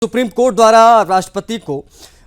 Supreme court द्वारा राष्ट्रपति को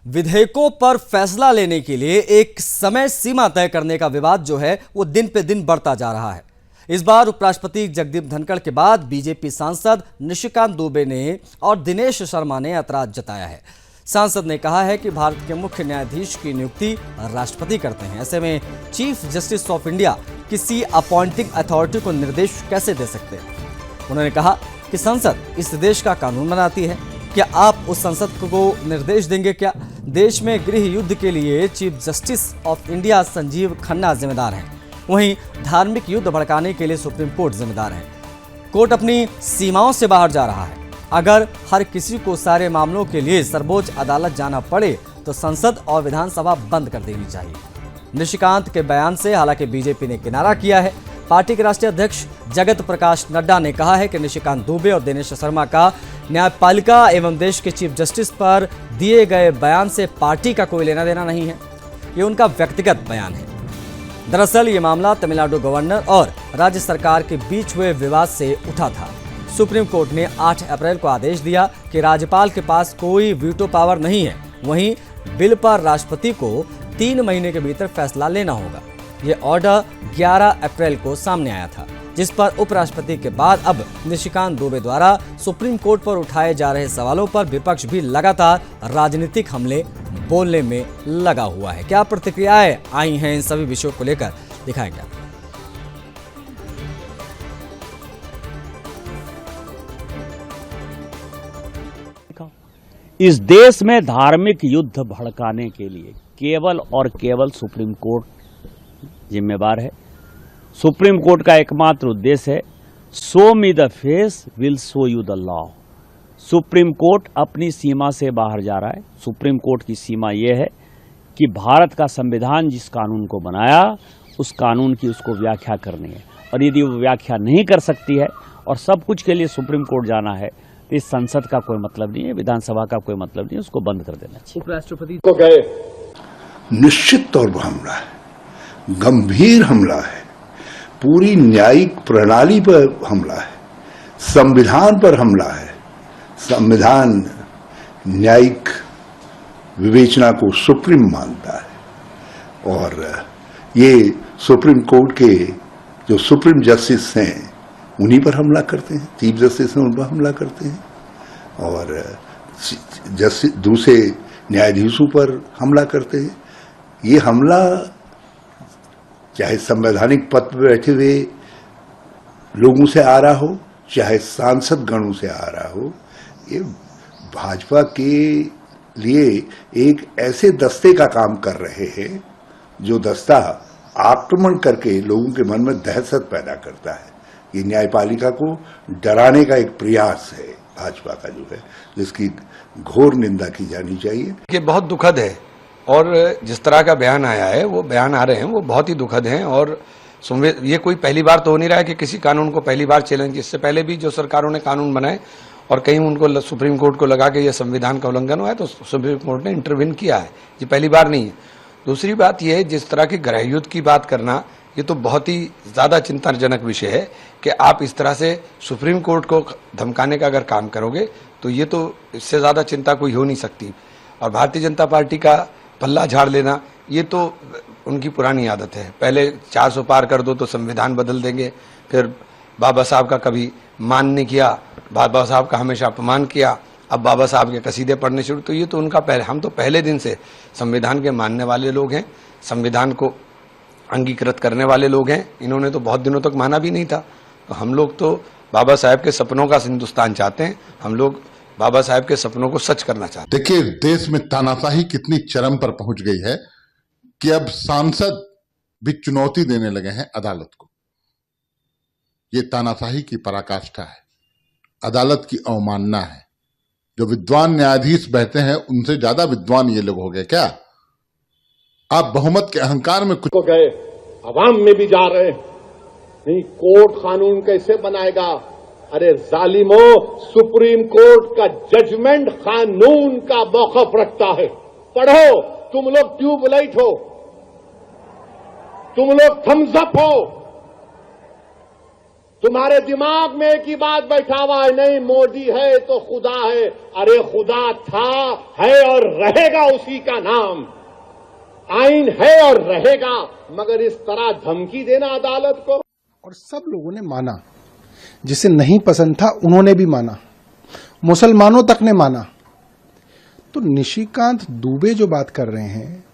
विधेयकों पर फैसला लेने के लिए एक समय सीमा तय करने का विवाद जो है वो दिन पे दिन बढ़ता जा रहा है। इस बार उपराष्ट्रपति जगदीप धनखड़ के बाद बीजेपी सांसद निशिकांत दुबे ने और दिनेश शर्मा ने ऐतराज जताया है। सांसद ने कहा है कि भारत के मुख्य न्यायाधीश की नियुक्ति राष्ट्रपति करते हैं। ऐसे में चीफ जस्टिस ऑफ इंडिया किसी अपॉइंटिंग अथॉरिटी को निर्देश कैसे दे सकते हैं। उन्होंने कहा कि संसद इस देश का कानून बनाती है, क्या आप उस संसद को निर्देश देंगे? क्या देश में गृह युद्ध के लिए chief justice of India Sanjeev Khanna जिम्मेदार हैं, वहीं धार्मिक युद्ध भड़काने के लिए सुप्रीम कोर्ट जिम्मेदार है। कोर्ट अपनी सीमाओं से बाहर जा रहा है। अगर हर किसी को सारे मामलों के लिए सर्वोच्च अदालत जाना पड़े तो संसद और विधानसभा बंद कर देनी चाहिए। निशिकांत के बयान से हालांकि बीजेपी ने किनारा किया है। पार्टी के राष्ट्रीय अध्यक्ष जगत प्रकाश नड्डा ने कहा है कि निशिकांत दुबे और दिनेश शर्मा का न्यायपालिका एवं देश के चीफ जस्टिस पर दिए गए बयान से पार्टी का कोई लेना देना नहीं है, ये उनका व्यक्तिगत बयान है। दरअसल ये मामला तमिलनाडु गवर्नर और राज्य सरकार के बीच हुए विवाद से उठा था। सुप्रीम कोर्ट ने 8 अप्रैल को आदेश दिया कि राज्यपाल के पास कोई वीटो पावर नहीं है, वहीं बिल पर राष्ट्रपति को 3 महीने के भीतर फैसला लेना होगा। ये ऑर्डर 11 अप्रैल को सामने आया था, जिस पर उपराष्ट्रपति के बाद अब निशिकांत दुबे द्वारा सुप्रीम कोर्ट पर उठाए जा रहे सवालों पर विपक्ष भी लगातार राजनीतिक हमले बोलने में लगा हुआ है। क्या प्रतिक्रियाएं आई हैं इन सभी विषयों को लेकर, दिखाएंगे। इस देश में धार्मिक युद्ध भड़काने के लिए केवल और केवल सुप्रीम कोर्ट जिम्मेवार है। सुप्रीम कोर्ट का एकमात्र उद्देश्य है show me the face will show you the law. Supreme court अपनी सीमा से बाहर जा रहा है। सुप्रीम कोर्ट की सीमा यह है कि भारत का संविधान जिस कानून को बनाया उस कानून की उसको व्याख्या करनी है, और यदि वो व्याख्या नहीं कर सकती है और सब कुछ के लिए सुप्रीम कोर्ट जाना है तो इस संसद का कोई मतलब नहीं है, विधानसभा का कोई मतलब नहीं है, उसको बंद कर देना चाहिए। उपराष्ट्रपति को गए निश्चित तौर पर हमला है, गंभीर हमला है, पूरी न्यायिक प्रणाली पर हमला है, संविधान पर हमला है। संविधान न्यायिक विवेचना को सुप्रीम मानता है और ये सुप्रीम कोर्ट के जो सुप्रीम जस्टिस हैं उन्हीं पर हमला करते हैं, चीफ जस्टिस हैं उन पर हमला करते हैं और जस्टिस दूसरे न्यायाधीशों पर हमला करते हैं। ये हमला चाहे संवैधानिक पद पर बैठे हुए लोगों से आ रहा हो, चाहे सांसद गणों से आ रहा हो, ये भाजपा के लिए एक ऐसे दस्ते का काम कर रहे हैं जो दस्ता आक्रमण करके लोगों के मन में दहशत पैदा करता है। ये न्यायपालिका को डराने का एक प्रयास है भाजपा का जो है, जिसकी घोर निंदा की जानी चाहिए। ये बहुत दुखद है और जिस तरह का बयान आया है, वो बयान आ रहे हैं वो बहुत ही दुखद हैं और ये कोई पहली बार तो हो नहीं रहा है कि किसी कानून को पहली बार चैलेंज। इससे पहले भी जो सरकारों ने कानून बनाए और कहीं उनको सुप्रीम कोर्ट को लगा कि ये संविधान का उल्लंघन हुआ है तो सुप्रीम कोर्ट ने इंटरवीन किया है, ये पहली बार नहीं है। दूसरी बात यह है, जिस तरह की गृह युद्ध की बात करना, ये तो बहुत ही ज्यादा चिंताजनक विषय है कि आप इस तरह से सुप्रीम कोर्ट को धमकाने का अगर काम करोगे तो ये तो इससे ज्यादा चिंता कोई हो नहीं सकती। और भारतीय जनता पार्टी का पल्ला झाड़ लेना, ये तो उनकी पुरानी आदत है। पहले 400 पार कर दो तो संविधान बदल देंगे, फिर बाबा साहब का कभी मान नहीं किया, बाबा साहब का हमेशा अपमान किया, अब बाबा साहब के कसीदे पढ़ने शुरू। तो ये तो उनका हम तो पहले दिन से संविधान के मानने वाले लोग हैं, संविधान को अंगीकृत करने वाले लोग हैं। इन्होंने तो बहुत दिनों तक माना भी नहीं था। तो हम लोग तो बाबा साहब के सपनों का हिंदुस्तान चाहते हैं, हम लोग बाबा साहब के सपनों को सच करना चाहते हैं। देखिए, देश में तानाशाही कितनी चरम पर पहुंच गई है कि अब सांसद भी चुनौती देने लगे हैं अदालत को। ये तानाशाही की पराकाष्ठा है, अदालत की अवमानना है। जो विद्वान न्यायाधीश बैठे हैं उनसे ज्यादा विद्वान ये लोग हो गए क्या? आप बहुमत के अहंकार में कुछ को गए, अवाम में भी जा रहे हैं। नहीं, कोर्ट कानून कैसे बनाएगा? अरे जालिमों, सुप्रीम कोर्ट का जजमेंट कानून का मौकफ रखता है। पढ़ो, तुम लोग ट्यूबलाइट हो, तुम लोग थम्स अप हो, तुम्हारे दिमाग में एक ही बात बैठा हुआ है, नहीं मोदी है तो खुदा है। अरे खुदा था, है और रहेगा उसी का नाम। आइन है और रहेगा, मगर इस तरह धमकी देना अदालत को। और सब लोगों ने माना, जिसे नहीं पसंद था उन्होंने भी माना, मुसलमानों तक ने माना। तो निशिकांत दुबे जो बात कर रहे हैं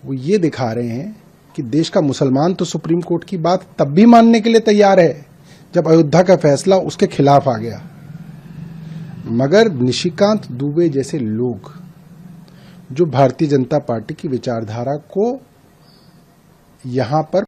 वो ये दिखा रहे हैं कि देश का मुसलमान तो सुप्रीम कोर्ट की बात तब भी मानने के लिए तैयार है जब अयोध्या का फैसला उसके खिलाफ आ गया, मगर निशिकांत दुबे जैसे लोग जो भारतीय जनता पार्टी की विचारधारा को यहां पर